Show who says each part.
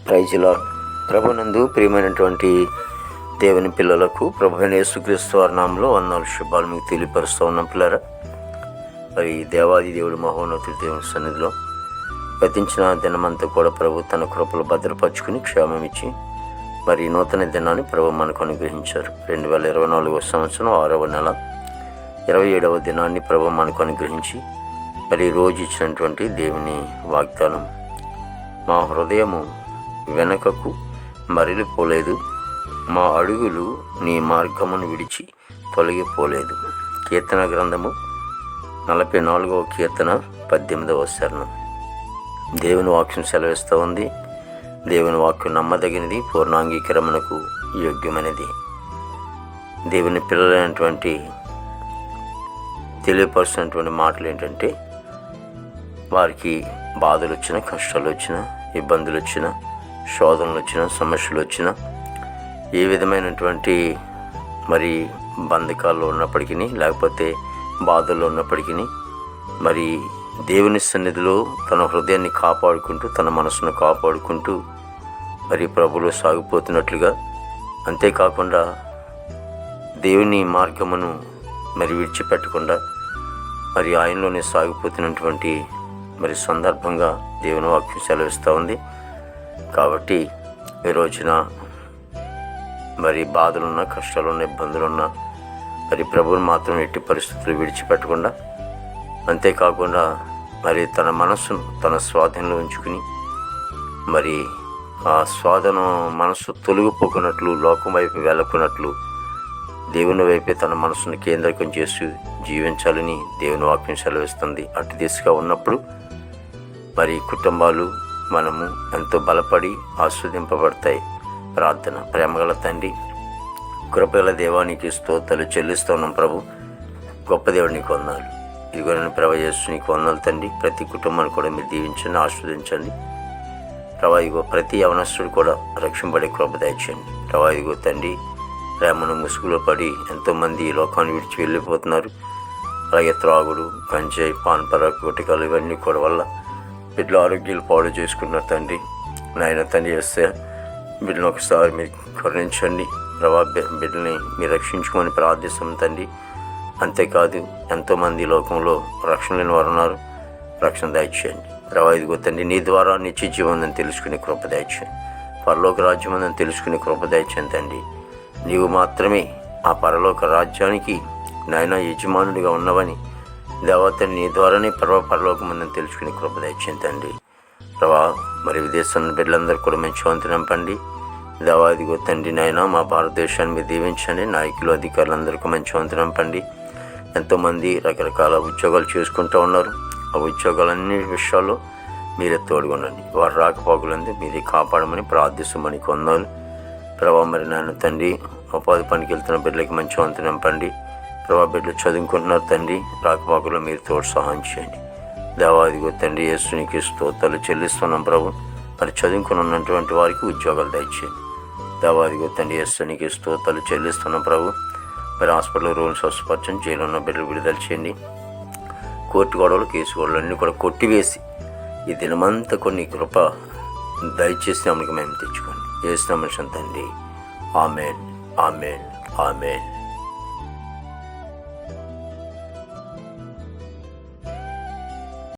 Speaker 1: Praise lord. ప్రభునందు ప్రియమైనటువంటి దేవుని పిల్లలకు ప్రభువైన యేసుక్రీస్తు వారి నామములో వందనాలు శుభాలు మీకు తెలియపరుస్తూ ఉన్నాం పిల్లరా. మరి దేవాది దేవుడు మహోన్నతుడి దేవుని సన్నిధిలో గతించిన దినమంతా కూడా ప్రభు తన కృపలు భద్రపరుచుకుని క్షేమం ఇచ్చి మరి నూతన దినాన్ని ప్రభు మనకు అనుగ్రహించారు. 2024 సంవత్సరం 6వ నెల 27వ దినాన్ని ప్రభు మనకు అనుగ్రహించి మరి రోజు ఇచ్చినటువంటి దేవుని వాగ్దానం, మా హృదయము వెనకకు మరలిపోలేదు, మా అడుగులు నీ మార్గమును విడిచి తొలగిపోలేదు. కీర్తన గ్రంథము 44వ కీర్తన 18వ శరణం. దేవుని వాక్యం సెలవిస్తూ ఉంది. దేవుని వాక్యం నమ్మదగినది, పూర్ణాంగీకరణకు యోగ్యమైనది. దేవుని పిల్లలైనటువంటి తెలియపరుచినటువంటి మాటలు ఏంటంటే, వారికి బాధలు వచ్చినా, కష్టాలు వచ్చినా, ఇబ్బందులు వచ్చినా, శోధనలు వచ్చినా, సమస్యలు వచ్చినా, ఏ విధమైనటువంటి మరి బంధకాల్లో ఉన్నప్పటికీ, లేకపోతే బాధల్లో ఉన్నప్పటికీ, మరి దేవుని సన్నిధిలో తన హృదయాన్ని కాపాడుకుంటూ, తన మనసును కాపాడుకుంటూ మరి ప్రభులో సాగిపోతున్నట్లుగా, అంతేకాకుండా దేవుని మార్గమును మరి విడిచిపెట్టకుండా మరి ఆయనలోనే సాగిపోతున్నటువంటి మరి సందర్భంగా దేవుని వాక్యం సెలవిస్తూ ఉంది. కాబట్టి ఈ రోజున మరి బాధలున్నా, కష్టాలున్నా, ఇబ్బందులున్నా మరి ప్రభువుని మాత్రం ఎట్టి పరిస్థితులు విడిచిపెట్టకుండా, అంతేకాకుండా మరి తన మనస్సును తన స్వాధీనంలో ఉంచుకుని మరి ఆ స్వాధీన మనస్సు తొలగిపోకున్నట్లు, లోకం వైపు వెళ్ళకున్నట్లు దేవుని వైపే తన మనసును కేంద్రీకం చేసి జీవించాలని దేవుని వాక్యం సెలవిస్తుంది. అటు దిశగా ఉన్నప్పుడు మరి కుటుంబాలు మనము ఎంతో బలపడి ఆస్వాదింపబడతాయి. ప్రార్థన. ప్రేమగల తండ్రి, కృపగల దేవానికి స్తోత్రాలు చెల్లిస్తున్నాం ప్రభు. గొప్ప దేవుడు నీకు వందనాలు. ఇదిగో నేను ప్రభు చేస్తూ నీకు వందనాలు తండ్రి. ప్రతి కుటుంబాన్ని కూడా మీరు దీవించండి, ఆస్వాదించండి ప్రభా. ఇదిగో ప్రతి యవనస్తుడు కూడా రక్షింపబడే కృప దయచేయండి ప్రభా. ఇదిగో తండ్రి, ప్రేమను ముసుగులో పడి ఎంతోమంది ఈ లోకాన్ని విడిచి వెళ్ళిపోతున్నారు. అలాగే త్రాగుడు, గంజాయి, పాన్పరాకు, గుటకాలు ఇవన్నీ కూడా వల్ల బిడ్డలు ఆరోగ్యాలు పాడు చేసుకున్నారు తండ్రి. నాయన తండ్రి చేస్తే బిడ్డను ఒకసారి మీరు కరుణించండి ప్రభా. బిడ్డల్ని మీరు రక్షించుకొని ప్రార్థిస్తాం తండ్రి. అంతేకాదు ఎంతోమంది లోకంలో రక్షణ లేని వారు ఉన్నారు. రక్షణ దయచేయండి ప్రభా. ఇదిగో తండ్రి, నీ ద్వారా నిత్య జీవనం తెలుసుకునే కృప దయచేయండి. పరలోక రాజ్యం ఉందని తెలుసుకునే కృప దయచేయండి తండ్రి. నీవు మాత్రమే ఆ పరలోక రాజ్యానికి నాయన యజమానుడిగా ఉన్నవని దేవతని నీ ద్వారానే పరలోకమందని తెలుసుకుని కృప దయచేయండి తండ్రి ప్రభా. మరి విదేశంలో బిడ్డలందరూ కూడా మంచి వంతు నింపండి దేవా. ఇదిగో తండ్రి నాయన, మా భారతదేశాన్ని మీరు దీవించండి. నాయకులు, అధికారులందరికీ మంచి వంతు నింపండి. ఎంతోమంది రకరకాల ఉద్యోగాలు చేసుకుంటూ ఉన్నారు. ఆ ఉద్యోగాలన్నీ విషయాల్లో మీరే తోడుగుండండి. వారు రాకపోకలందు మీరే కాపాడమని ప్రార్థిస్తామని కొందాలు ప్రభా. మరి నాయన తండ్రి, ఉపాధి పనికి వెళ్తున్న బిడ్డలకి మంచి వంతు నింపండి ప్రభా. బిడ్డలు చదువుకుంటున్నారు తండ్రి, రాకపోకలో మీరు తోడు సహాయం చేయండి దేవా. ఇదిగో తండ్రి, యేసునికి స్తోత్రాలు చెల్లిస్తున్నాం ప్రభు. మరి చదువుకుని ఉన్నటువంటి వారికి ఉద్యోగాలు దయచేయండి దేవా. ఇదిగో తండ్రి, యేసునికి స్తోత్రాలు చెల్లిస్తున్నాం ప్రభు. మరి హాస్పిటల్ రూల్స్ స్వస్థపరచండి. జైలు ఉన్న బిడ్డలు విడుదల చేయండి. కోర్టు గొడవలు, కేసు గొడవలు అన్నీ కూడా కొట్టివేసి ఈ దినమంతా కొన్ని కృప దయచేసి అమ్మకి మేము తెచ్చుకోండి. యేసు నామమున తండ్రి. ఆమేన్, ఆమేన్, ఆమేన్.